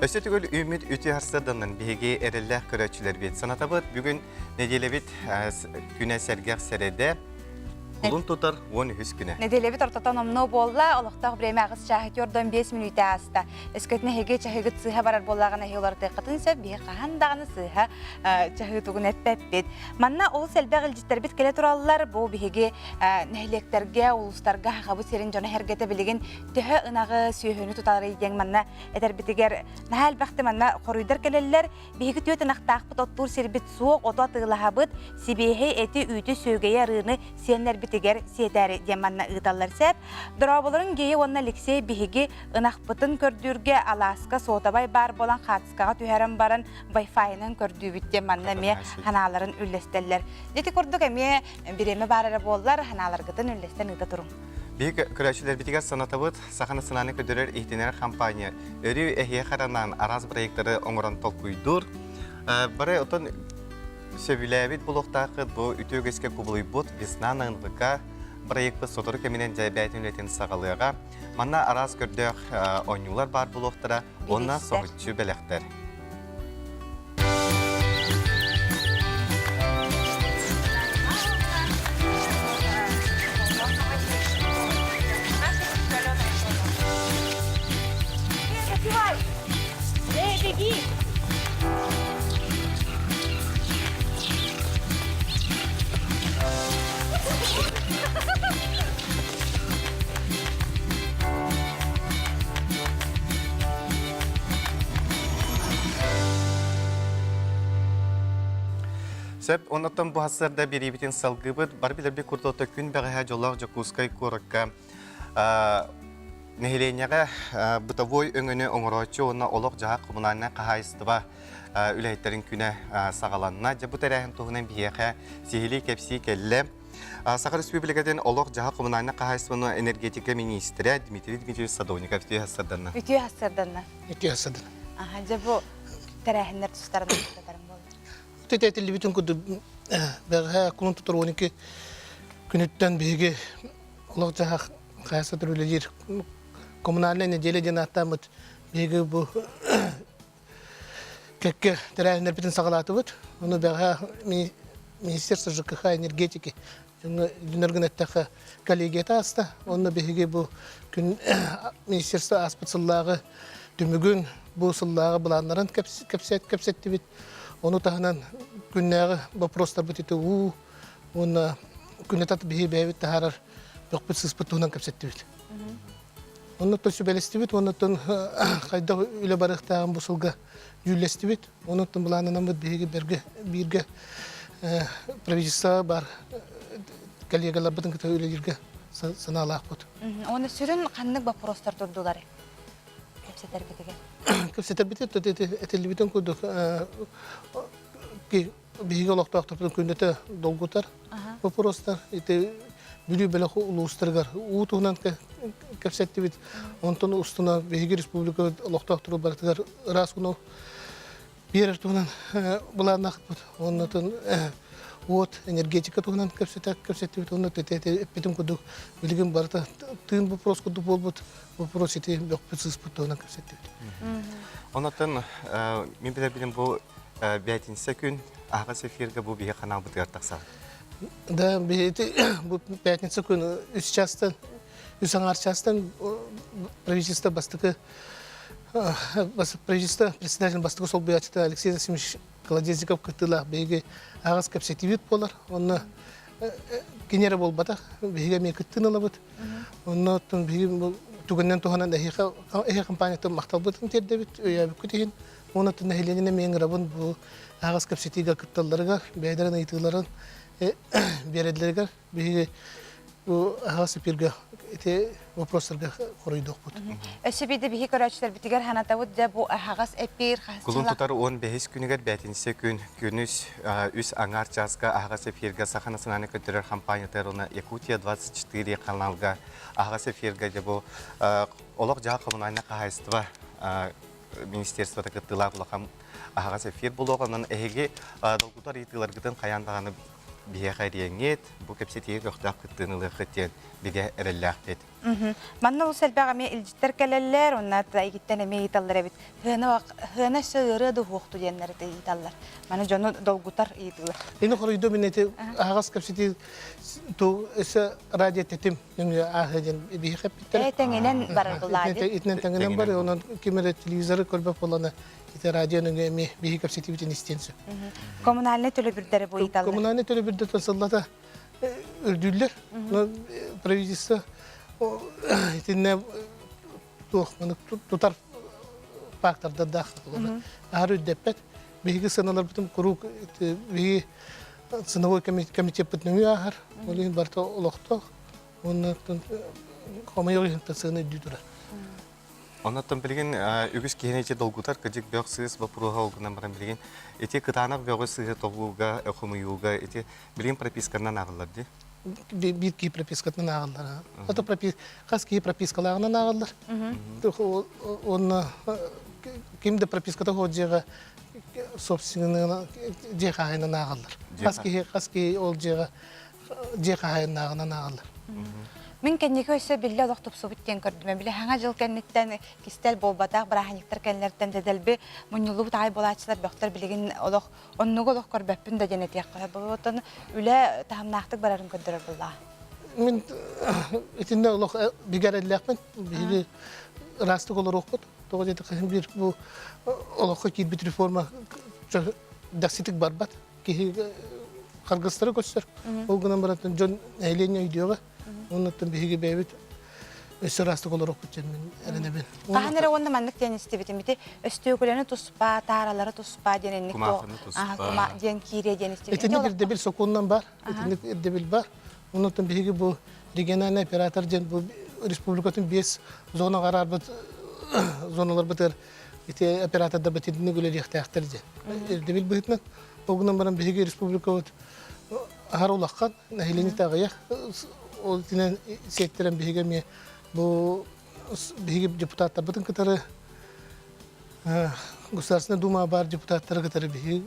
Öse tügül ümit ütü harsıdının bihi erilleh köröçüler bit. Sanatabıt bugün nedile bit güne sergah serede kulun tutar 13 güne. Nedile bit ortadan omno bolla, olaqtaq bireme ağız şahit yordan 5 minüte asta. Esketne hege çahıgıt sıha barar bollağına heyolar teqatınsa bir qahan dağını sıha çahıgıt ugun etpepbit. Manna ol selbeğ ilcitler bit kele turallar bu bihege nehlekterge, ulustarga haqabı serin jona hergete biligin tühü ınağı süyhünü tutar eden manna eder bitiger nahal baxtı manna qoruydar keleller bihege tüyet ınaqtaqbıt ottur sirbit soğuk otu atıgılahabıt sibihe eti ütü sögeye rığını siyenler bitiger siyeteri diyemanna ıdallar sep. Duraboların geyi onna likse bihege ınaqbıtın kördürge Alaska soğutabay bar bolan xatiskağa tüherem baran Wi-Fi'nin kördübüt diyemanna me hanaların üllesterler. Deti kurduk eme bireme barara bollar hanalar gıdın üllesten ıda durun. Büyük köröçüler bitiger sanatabıt saxana sınanı ködürür ihtiner kampanya. Örü ehiye xaranan araz proyektleri onuran tolkuydur. Bari otan söyleyebit buluqtaqı bu ütügeske kubuluybut visnanınlıqa proyekti sotoru keminen caybaytın ületin sağalığa. Manna araz gördük oynular bar buluqtıra, ondan soğutçu belekter. Sep ondan bu hasarda bir bitin salgıbıt bar bilir bir kurda gün bağıha jollar jakuskay koraka nehilenyaga butavoy öngünü oңoroçu ona olaq jaha kommunalna qahaystıba üleytlerin küne sağalanna bu tarahin tohunan biyeha sihili kepsi kelle Sakar Respublika'dan olaq jaha kommunalna qahaystıba energetika ministri Dmitri Dmitrievich Sadovnikov ütü hasardanna. Ütü hasardanna. Ütü hasardanna. Aha, bu tarahinler tutarına tutarım boldu. Tetetili bütün kudu berha kulun tutur 12 günütten bege olaq jaha qahaysatır ülelir. Kommunalne necele cenahtamıt bege bu kekke tarahinler bütün sağalatıbıt. Onu berha Министерство ЖКХ энергетики Дюнергенеттағы коллегията аста. Оны беге бұл күн Министерство аспыцыллағы дүмігін бұл сыллағы бұланларын кәпсетті бет. Оны тағынан күннәғы вопростар бұтеті ұу, оны күннетаты беге бәйбет тағарар бұқпыт сыспыттығынан кәпсетті бет. Оны тұн сөбелесті бет, оны тұн қайда үйлі барықтағын бұл сылға жүлесті бет. Оны тұн бұланынан бұд беге бірге правительство бар коллегалар бутын кете үйлерге саналақ бут. Оны сүрін қанның вопростар тұрдылары? Кепсетер бітіге? Кепсетер бітіге, әтелі бітін көдік. Бейге олақтақтардың көндеті долгутар вопростар. Бүлі бәліқі ұлыстырғар. Уытығынан кепсетті біт. Онтын ұстына бейге республика олақтақтыру барытығар рас күні Берер тугунан буларны акыт. Оннотон вот энергетика тугунан кепсетти онно тете эппетим кудук билген барта тын вопрос кудук болбут. Вопрос эти бекпесиз тугунан кепсетти. Оннотон мен билем бу 5 күн агас эфирге бу бие канал бутгар такса. Да, бу 5 күн 3 частан 3 частан правительство бастыкы правительство председатель бастығы сол бұячыта Алексей Засимович Колодезников кытыла бейге ағыз кәпсетивит болар. Оны кенері бол батақ, бейге мен кыттын алабыд. Оны бейге түгіннен туғанан әйе компанияты мақтал бұдың тердебіт, өйәбі күтейін. Оны түн әйленіне мен ғырабын бұл ағыз кәпсетиға кытталарыға, бәйдерін айтыларын береділерге бейге ағыз эпирге эти вопростарга коройдук бут. Өсөбиде бихи көрөчтөр битигер ханатабыт да бу ағас эпир хасчылак. Кулун тутар 15 күнүгөр 5 күн күнүс үс аңар жазга ағас эфирге сахана сынаны көтөрөр компания терона Якутия 24 каналга ағас эфирге де бу олок жаа коммунальный кахайства министерствода кыттылар булакам ағас эфир булоганын эге долгутар итилер гытын каяндаганы бие хайреңет, бу кепсетиге көктақ кыттынылы кыттен биге эрелләхпет. Манна ул сәлбәгә ме илҗиттер кәләләр, онна тайгиттән эме италлар бит. Хына сыры ду хукты дигәннәр италлар. Мана җаны долгутар идиләр. Эне хоройдо минете агас капсити ту эсе радио тетим неңе ахыден бие хәппиттер. Әйтәңенән барыр булар. Итнен тәңгенен бар, онан кимере телевизоры көрбәп боланы. Ите радио неңе ме бие капсити битен истенсе. Коммуналны төлө бирдәре бу италлар. Коммунальный төлө бирде тасыллата үрдүллер. Правительство итинне тутар факторда дахлы. Ары депет биги сыналар бутун курук биги сыновой комитет бутун ахар. Олин барта олохто. Оннан комайыр тасыны дүдүрә. Оннан билген үгүс кенече долгутар кыжык бөксыз бапруга олгунан баран билген эти кытанак бөгөсү тогуга окумуюга эти билген прописканан агылар ди. Битки пропискатын агылар. Ата каски пропискаларынан агылар. Он кимде прописката ходжега собственный жехайнан агылар. Каски ол жега жехайнан агылар. Мен кеннеге өсө билле олоктуп субуттен көрдүм. Биле хаңа жыл кеннеттен кистел болбатак бараханиктер кеннерден деделби муннулук тай болачылар бактар билеген олох оннуго олох көрбөппүн да женет якка болотон үле тамнактык барарын көдөрөр булла. Мен итинде олох бигереллекмен биги растык олор окут. Тогы жети бир бу олохко кирбит реформа дакситик барбат. Ки кыргызстары көчтөр. Ол гынан баратын жон эйлене үйдөгө. Оннан биги бебит өсө растык олор окут мен эренебен. Каханера онда мандык денисти битим бити өстөгөлөнү туспа, таралары туспа дененник то. Кума ден кире денисти. Итинде бир дебил сокундан бар. Итинде дебил бар. Оннан биги бу региональный оператор жен бу республикатын 5 зона карарбыт зоналар битер ите операторда битинде гөлөр яктактыр жен. Дебил битнен огунан баран биги республика вот харулаккан нахилени тагыя ол тинен сеттерен биге ме бу биги депутаттар бутун кытары Государственная дума бар депутаттары кытары биги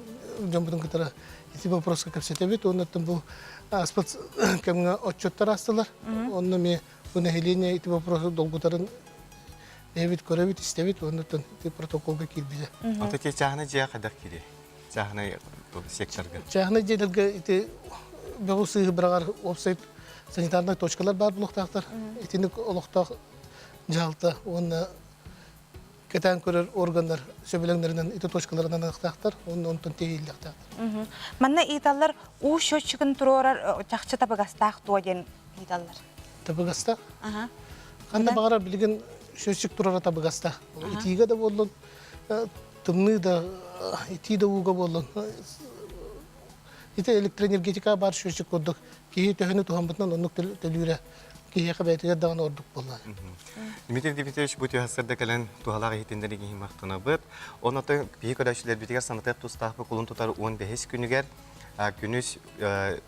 жомбутун кытары эти вопросы капсетебит оннан бу аспац кемге отчеттар астылар онны ме бу нахилени эти вопросы долгутарын эвит көрөбит истебит оннан протоколга кирбизе. Ата ке чахна жия кадак кире. Чахна секторга. Чахна жедилге эти бөгүсү бирагар офсайт санитарный точкалар бар булуктактар. Этиник олуктак жалты оны кетен көрөр органдар сөбөлөңдөрүнөн эти точкаларынан актактар, онтон тейлектактар. Манна италлар у счетчигин турорар чакча табагастак туаден италлар. Табыгаста? Кандай багара билген счетчик турара табыгаста. Итиге да болдун, тымны да ити да уга болдун. Ите электроэнергетика бар счетчик коддук. Кии төһөнү тухамбытынан оннук төлүрө. Кие кабайтыга даган ордук болду. Дмитрий Дмитриевич бу төхәссәрдә калан тухалага хитендәге химактына бит. Онда бии көрәшләр битгә санатып тустапы кулын тутар 15 күнүгәр күнүс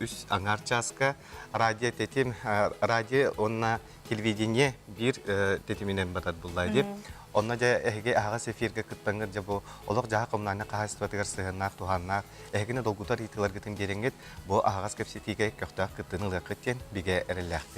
үс аңарчаска радио тетим радио онна телевидение бир тетиминен батат буллай дип. Онна да эге агас эфирге кытпаңгыр жабу олок жаа комнаны каастатыгар сыгыннак туханнак эгене долгутар итилер гитин береңет бу агас кепсетиге көктак кытынылы кыттен биге эреләхти.